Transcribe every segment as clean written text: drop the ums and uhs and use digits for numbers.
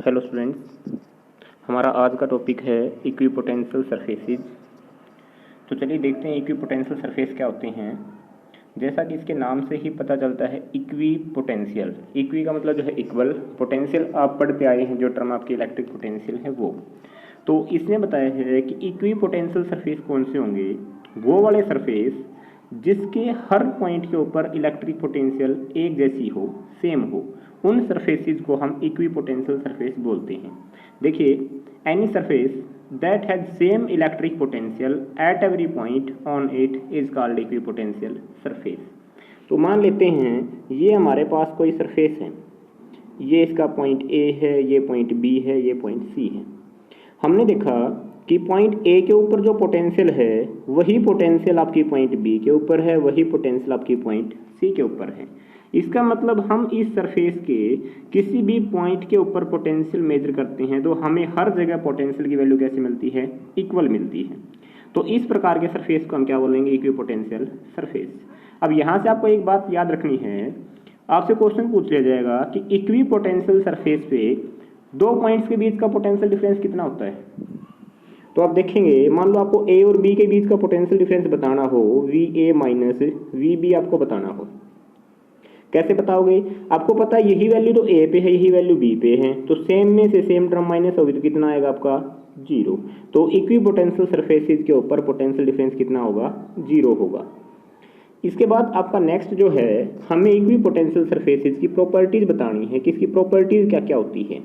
Hello students, हमारा आज का टॉपिक है इक्विपोटेंशियल सरफेसेस। तो चलिए देखते हैं इक्विपोटेंशियल सरफेस क्या होते हैं। जैसा कि इसके नाम से ही पता चलता है इक्विपोटेंशियल, इक्वी का मतलब जो है इक्वल, पोटेंशियल आप पढ़ते आए हैं जो टर्म आपकी इलेक्ट्रिक पोटेंशियल है वो। तो इसने बताया है कि इक्विपोटेंशियल सरफेस कौन से होंगे, वो वाले सरफेस जिसके हर पॉइंट के ऊपर इलेक्ट्रिक पोटेंशियल एक जैसी हो, सेम हो, उन सरफेसेस को हम इक्विपोटेंशियल सरफेस बोलते हैं। देखिए, any surface that has same electric potential at every point on it is called equipotential surface. तो मान लेते हैं ये हमारे पास कोई सरफेस है, ये इसका पॉइंट ए है, ये पॉइंट बी है, ये पॉइंट सी है। हमने देखा कि पॉइंट ए के ऊपर जो पोटेंशियल है वही पोटेंशियल आपकी पॉइंट बी के ऊपर है, वही पोटेंशियल आपकी पॉइंट सी के ऊपर है। इसका मतलब हम इस सरफेस के किसी भी पॉइंट के ऊपर पोटेंशियल मेजर करते हैं तो हमें हर जगह पोटेंशियल की वैल्यू कैसे मिलती है, इक्वल मिलती है। तो इस प्रकार के सरफेस को हम क्या बोलेंगे, इक्विपोटेंशियल सरफेस। अब यहाँ से आपको एक बात याद रखनी है, आपसे क्वेश्चन पूछ लिया जाएगा कि इक्विपोटेंशियल सरफेस पे दो पॉइंट्स के बीच का पोटेंशियल डिफरेंस कितना होता है। तो आप देखेंगे, मान लो आपको ए और बी के बीच का पोटेंशियल डिफरेंस बताना हो, V A minus V B आपको बताना हो, कैसे बताओगे। आपको पता है यही वैल्यू तो ए पे है, यही वैल्यू बी पे है, तो सेम में से सेम टर्म माइनस होगी तो कितना आएगा आपका, जीरो। तो इक्विपोटेंशियल सरफेसेस के ऊपर पोटेंशियल डिफरेंस कितना होगा, जीरो होगा। इसके बाद आपका नेक्स्ट जो है, हमें इक्विपोटेंशियल सरफेसेस की प्रॉपर्टीज बतानी है कि इसकी प्रॉपर्टीज क्या क्या होती है।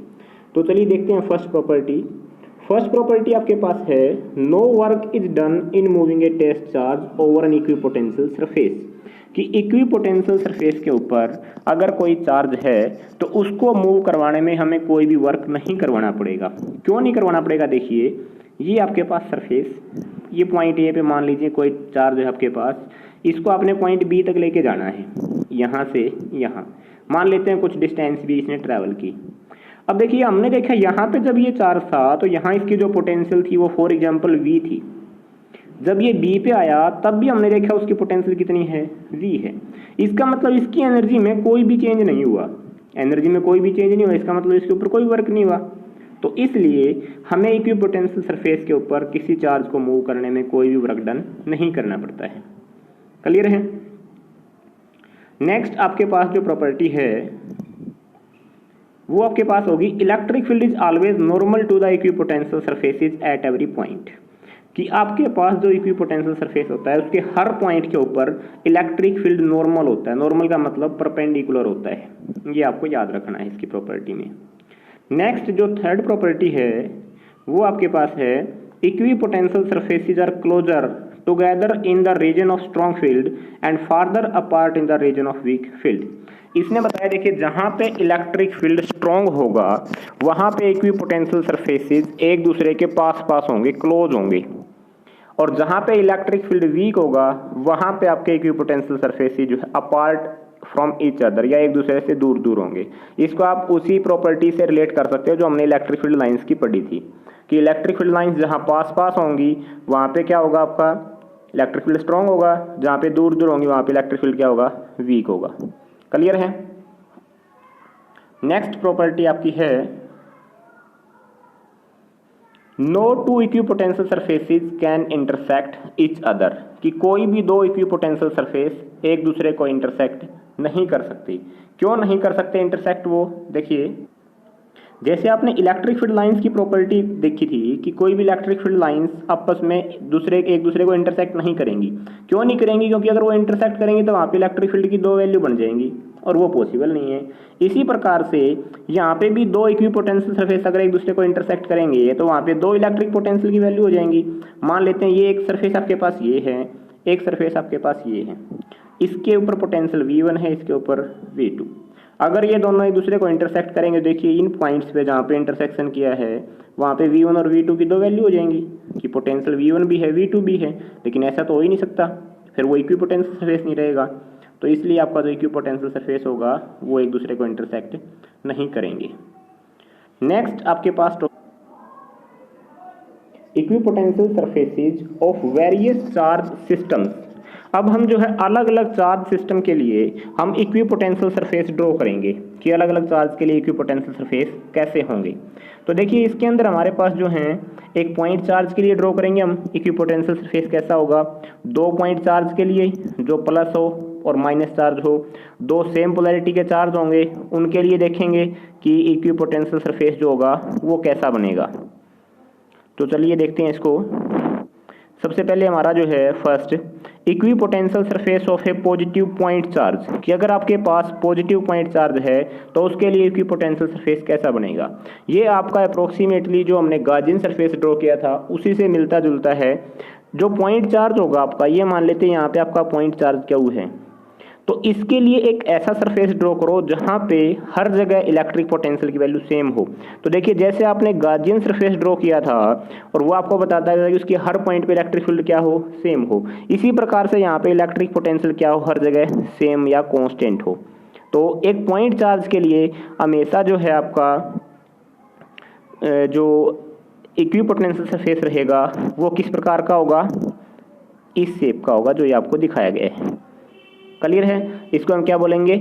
तो चलिए देखते हैं फर्स्ट प्रॉपर्टी। फर्स्ट प्रॉपर्टी आपके पास है, no work is done in moving a test charge over an equipotential surface, कि इक्विपोटेंशियल सरफेस के ऊपर अगर कोई चार्ज है तो उसको मूव करवाने में हमें कोई भी वर्क नहीं करवाना पड़ेगा। क्यों नहीं करवाना पड़ेगा, देखिए ये आपके पास सरफेस, ये पॉइंट ए पे मान लीजिए कोई चार्ज है आपके पास, इसको आपने पॉइंट बी तक लेके जाना है, यहाँ से यहाँ मान लेते हैं कुछ डिस्टेंस भी इसने ट्रैवल की। अब देखिए हमने देखा यहाँ पे जब ये चार्ज था तो यहाँ इसकी जो पोटेंशियल थी वो फॉर एग्जाम्पल वी थी। जब ये बी पे आया तब भी हमने देखा उसकी पोटेंशियल कितनी है, वी है। इसका मतलब इसकी एनर्जी में कोई भी चेंज नहीं हुआ, एनर्जी में कोई भी चेंज नहीं हुआ, इसका मतलब इसके ऊपर कोई वर्क नहीं हुआ। तो इसलिए हमें इक्विपोटेंशियल सरफेस के ऊपर किसी चार्ज को मूव करने में कोई भी वर्क डन नहीं करना पड़ता है। क्लियर है। नेक्स्ट आपके पास जो प्रॉपर्टी है वो आपके पास होगी, electric field is always normal to the equipotential surfaces at every point, कि आपके पास जो इक्विपोटेंशियल सरफेस होता है उसके हर पॉइंट के ऊपर इलेक्ट्रिक फील्ड नॉर्मल होता है। नॉर्मल का मतलब परपेंडिकुलर होता है, ये आपको याद रखना है इसकी प्रॉपर्टी में। नेक्स्ट जो थर्ड प्रॉपर्टी है वो आपके पास है, equipotential surfaces are closer together in the region of strong field and farther apart in the region of weak field. इसने बताया, देखिए जहां पे इलेक्ट्रिक फील्ड स्ट्रॉन्ग होगा वहां पे इक्विपोटेंशियल सरफेसेस एक दूसरे के पास पास होंगे, क्लोज होंगे, और जहां पे इलेक्ट्रिक फील्ड वीक होगा वहां पे आपके इक्विपोटेंशियल सरफेसेस जो है अपार्ट फ्रॉम ईच अदर, या एक दूसरे से दूर दूर होंगे। इसको आप उसी प्रॉपर्टी से रिलेट कर सकते हो जो हमने इलेक्ट्रिक फील्ड लाइंस की पढ़ी थी, कि इलेक्ट्रिक फील्ड लाइंस जहां पास पास होंगी वहां पे क्या होगा, आपका इलेक्ट्रिक फील्ड स्ट्रॉन्ग होगा, जहां पे दूर दूर होंगी वहां पे इलेक्ट्रिक फील्ड क्या होगा, वीक होगा। क्लियर है। नेक्स्ट प्रॉपर्टी आपकी है, no two equipotential surfaces can intersect each other, कि कोई भी दो इक्विपोटेंशियल सरफेस एक दूसरे को इंटरसेक्ट नहीं कर सकती। क्यों नहीं कर सकते इंटरसेक्ट, वो देखिए जैसे आपने इलेक्ट्रिक फील्ड लाइंस की प्रॉपर्टी देखी थी कि कोई भी इलेक्ट्रिक फील्ड लाइंस आपस में एक दूसरे को इंटरसेक्ट नहीं करेंगी। क्यों नहीं करेंगी, क्योंकि अगर वो इंटरसेक्ट करेंगी तो वहाँ पे इलेक्ट्रिक फील्ड की दो वैल्यू बन जाएंगी और वो पॉसिबल नहीं है। इसी प्रकार से यहाँ पे भी दो इक्विपोटेंशियल सरफेस अगर एक दूसरे को इंटरसेक्ट करेंगे तो वहाँ पे दो इलेक्ट्रिक पोटेंशियल की वैल्यू हो जाएंगी। मान लेते हैं ये एक सरफेस आपके पास ये है, एक सरफेस आपके पास ये है, इसके ऊपर पोटेंशियल V1 है, इसके ऊपर V2। अगर ये दोनों एक दूसरे को इंटरसेक्ट करेंगे, देखिए इन पॉइंट्स पे जहाँ पे इंटरसेक्शन किया है वहाँ पे V1 और V2 की दो वैल्यू हो जाएंगी, कि पोटेंशियल V1 भी है, V2 भी है, लेकिन ऐसा तो हो ही नहीं सकता, फिर वो इक्विपोटेंशियल सरफेस नहीं रहेगा। तो इसलिए आपका जो इक्विपोटेंशियल सरफेस होगा वो एक दूसरे को इंटरसेक्ट नहीं करेंगे। नेक्स्ट आपके पास equipotential surfaces of various charge systems अब हम जो है अलग अलग चार्ज सिस्टम के लिए हम इक्विपोटेंशियल सरफेस ड्रॉ करेंगे कि अलग अलग चार्ज के लिए इक्विपोटेंशियल सरफेस कैसे होंगे। तो देखिए इसके अंदर हमारे पास जो है एक पॉइंट चार्ज के लिए ड्रॉ करेंगे हम इक्विपोटेंशियल सरफेस कैसा होगा, 2 पॉइंट चार्ज के लिए जो प्लस हो और माइनस चार्ज हो, 2 सेम पोलैरिटी के चार्ज होंगे उनके लिए देखेंगे कि इक्विपोटेंशियल सरफेस जो होगा वो कैसा बनेगा। तो चलिए देखते हैं इसको। सबसे पहले हमारा जो है first equipotential surface of A positive point charge कि अगर आपके पास पॉजिटिव पॉइंट चार्ज है तो उसके लिए इक्विपोटेंशियल सरफेस कैसा बनेगा। ये आपका अप्रोक्सीमेटली जो हमने गाजियन सरफेस ड्रॉ किया था उसी से मिलता जुलता है। जो पॉइंट चार्ज होगा आपका, ये मान लेते हैं यहाँ पे आपका पॉइंट चार्ज क्या है, तो इसके लिए एक ऐसा सरफेस ड्रॉ करो जहाँ पे हर जगह इलेक्ट्रिक पोटेंशियल की वैल्यू सेम हो। तो देखिए जैसे आपने गाजियन सरफेस ड्रॉ किया था और वो आपको बताता है कि उसके हर पॉइंट पे इलेक्ट्रिक फील्ड क्या हो, सेम हो, इसी प्रकार से यहाँ पे इलेक्ट्रिक पोटेंशियल क्या हो, हर जगह सेम या कॉन्स्टेंट हो। तो एक पॉइंट चार्ज के लिए हमेशा जो है आपका जो इक्विपोटेंशियल सरफेस रहेगा वो किस प्रकार का होगा, इस शेप का होगा जो ये आपको दिखाया गया है। क्लियर है। इसको हम क्या बोलेंगे,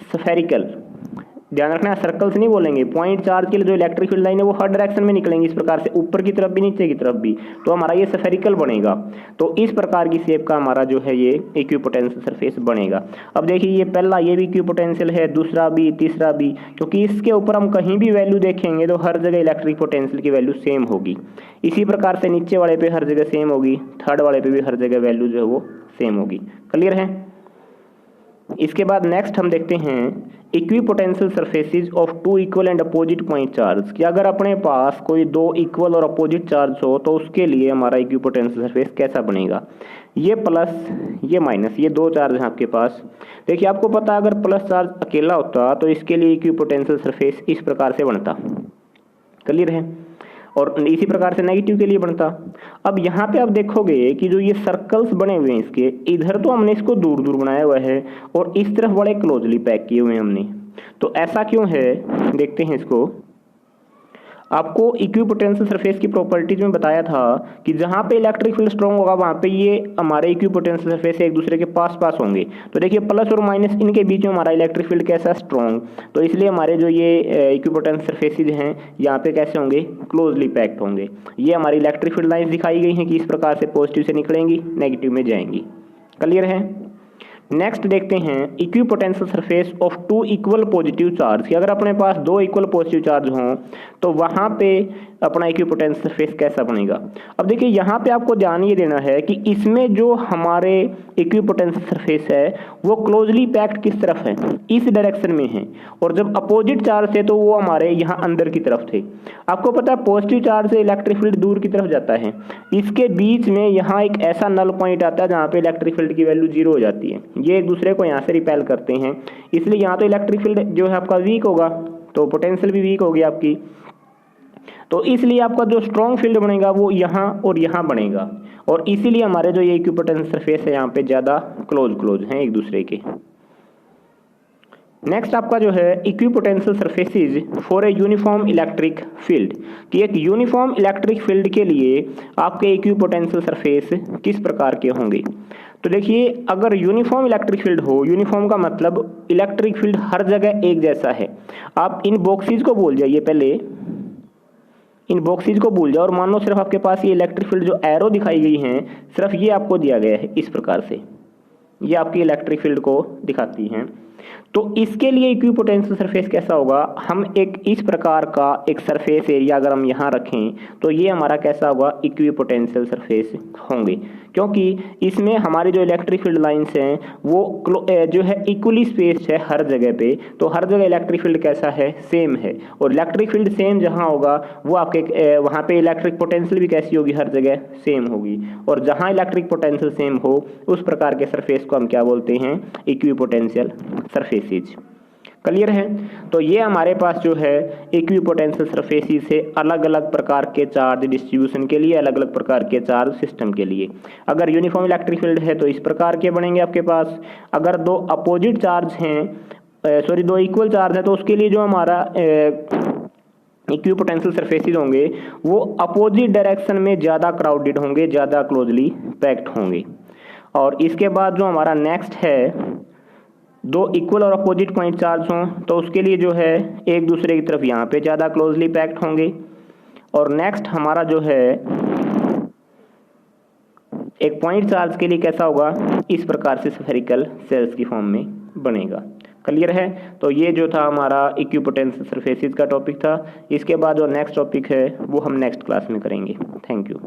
स्फेरिकल। ध्यान रखना सर्कल्स नहीं बोलेंगे। पॉइंट चार्ज के लिए जो इलेक्ट्रिक फील्ड लाइन है वो हर डायरेक्शन में निकलेंगी इस प्रकार से, ऊपर की तरफ भी नीचे की तरफ भी, तो हमारा ये स्फेरिकल बनेगा। तो इस प्रकार की शेप का हमारा जो है ये इक्विपोटेंशियल सरफेस बनेगा। अब देखिए ये पहला ये भी इक्विपोटेंशियल है, दूसरा भी, तीसरा भी, क्योंकि इसके ऊपर हम कहीं भी वैल्यू देखेंगे तो हर जगह इलेक्ट्रिक पोटेंशियल की वैल्यू सेम होगी। इसी प्रकार से नीचे वाले पे हर जगह सेम होगी, थर्ड वाले पे भी हर जगह वैल्यू जो है वो सेम होगी। क्लियर है। इसके बाद नेक्स्ट हम देखते हैं equipotential surfaces of 2 equal and opposite point charge कि अगर अपने पास कोई 2 इक्वल और अपोजिट चार्ज हो तो उसके लिए हमारा इक्विपोटेंशियल सरफेस कैसा बनेगा। ये प्लस ये माइनस, ये 2 चार्ज हैं आपके पास। देखिए आपको पता अगर प्लस चार्ज अकेला होता तो इसके लिए इक्विपोटेंशियल सरफेस इस प्रकार से बनता। क्लियर है। और इसी प्रकार से नेगेटिव के लिए बनता। अब यहाँ पे आप देखोगे कि जो ये सर्कल्स बने हुए हैं इसके, इधर तो हमने इसको दूर दूर बनाया हुआ है और इस तरफ बड़े क्लोजली पैक किए हुए हैं हमने। तो ऐसा क्यों है, देखते हैं इसको। आपको इक्विपोटेंशियल सरफेस की प्रॉपर्टीज में बताया था कि जहाँ पे इलेक्ट्रिक फील्ड स्ट्रॉन्ग होगा वहाँ पे ये हमारे इक्विपोटेंशियल सरफेस एक दूसरे के पास पास होंगे। तो देखिए प्लस और माइनस इनके बीच में हमारा इलेक्ट्रिक फील्ड कैसा स्ट्रॉन्ग, तो इसलिए हमारे जो ये इक्विपोटेंशियल सरफेसेज हैं यहाँ पे कैसे होंगे, क्लोजली पैक्ड होंगे। ये हमारी इलेक्ट्रिक फील्ड लाइन्स दिखाई गई हैं कि इस प्रकार से पॉजिटिव से निकलेंगी, नेगेटिव में जाएंगी। क्लियर है। नेक्स्ट देखते हैं equipotential surface of 2 equal positive charge कि अगर अपने पास 2 इक्वल पॉजिटिव चार्ज हों तो वहाँ पे अपना इक्विपोटेंशियल सरफेस कैसा बनेगा। अब देखिए यहाँ पे आपको ध्यान ये देना है कि इसमें जो हमारे इक्विपोटेंशियल सरफेस है वो क्लोजली पैक्ड किस तरफ है, इस डायरेक्शन में है, और जब अपोजिट चार्ज थे तो वो हमारे यहाँ अंदर की तरफ थे। आपको पता है पॉजिटिव चार्ज से इलेक्ट्रिक फील्ड दूर की तरफ जाता है, इसके बीच में यहाँ एक ऐसा नल पॉइंट आता है जहाँ पे इलेक्ट्रिक फील्ड की वैल्यू 0 हो जाती है। ये एक दूसरे को यहाँ से रिपेल करते हैं, इसलिए यहाँ तो इलेक्ट्रिक फील्ड जो है आपका वीक होगा, तो पोटेंशियल भी वीक होगी आपकी। तो इसलिए आपका जो स्ट्रॉन्ग फील्ड बनेगा वो यहाँ और यहाँ बनेगा, और इसीलिए हमारे जो ये इक्विपोटेंशियल सरफेस है यहाँ पे ज़्यादा क्लोज हैं एक दूसरे के। नेक्स्ट आपका जो है equipotential surfaces for a uniform electric field कि एक यूनिफॉर्म इलेक्ट्रिक फील्ड के लिए आपके इक्विपोटेंशियल सरफेस किस प्रकार के होंगे। तो देखिए अगर यूनिफॉर्म इलेक्ट्रिक फील्ड हो, यूनिफॉर्म का मतलब इलेक्ट्रिक फील्ड हर जगह एक जैसा है। आप इन बॉक्सेज को भूल जाइए, पहले इन बॉक्सेज को भूल जाओ और मान लो सिर्फ आपके पास ये इलेक्ट्रिक फील्ड जो एरो दिखाई गई हैं सिर्फ ये आपको दिया गया है इस प्रकार से, ये आपकी इलेक्ट्रिक फील्ड को दिखाती हैं। तो इसके लिए इक्विपोटेंशियल सरफेस कैसा होगा, हम एक इस प्रकार का एक सरफेस एरिया अगर हम यहाँ रखें तो ये हमारा कैसा होगा, इक्विपोटेंशियल सरफेस होंगे, क्योंकि इसमें हमारी जो इलेक्ट्रिक फील्ड लाइंस हैं वो जो है इक्वली स्पेस्ड है हर जगह पे। तो हर जगह इलेक्ट्रिक फील्ड कैसा है, सेम है, और इलेक्ट्रिक फील्ड सेम जहाँ होगा वो आपके वहाँ पे इलेक्ट्रिक पोटेंशियल भी कैसी होगी, हर जगह सेम होगी। और जहाँ इलेक्ट्रिक पोटेंशियल सेम हो उस प्रकार के सरफेस को हम क्या बोलते हैं, इक्विपोटेंशियल सरफेसेज। क्लियर है। तो ये हमारे पास जो है इक्विपोटेंशियल सरफेसेस से अलग अलग प्रकार के चार्ज डिस्ट्रीब्यूशन के लिए, अलग अलग प्रकार के चार्ज सिस्टम के लिए। अगर यूनिफॉर्म इलेक्ट्रिक फील्ड है तो इस प्रकार के बनेंगे आपके पास। अगर 2 अपोजिट चार्ज हैं, 2 इक्वल चार्ज है तो उसके लिए जो हमारा इक्विपोटेंशियल सरफेसेस होंगे वो अपोजिट डायरेक्शन में ज़्यादा क्राउडेड होंगे, ज़्यादा क्लोजली पैक्ड होंगे। और इसके बाद जो हमारा नेक्स्ट है, दो इक्वल और अपोजिट पॉइंट चार्ज हों तो उसके लिए जो है एक दूसरे की तरफ यहाँ पे ज़्यादा क्लोजली पैक्ड होंगे। और नेक्स्ट हमारा जो है एक पॉइंट चार्ज के लिए कैसा होगा, इस प्रकार से स्फेरिकल सेल्स की फॉर्म में बनेगा। क्लियर है? तो ये जो था हमारा इक्विपोटेंशियल सरफेसेस का टॉपिक था। इसके बाद जो नेक्स्ट टॉपिक है वो हम नेक्स्ट क्लास में करेंगे। Thank you.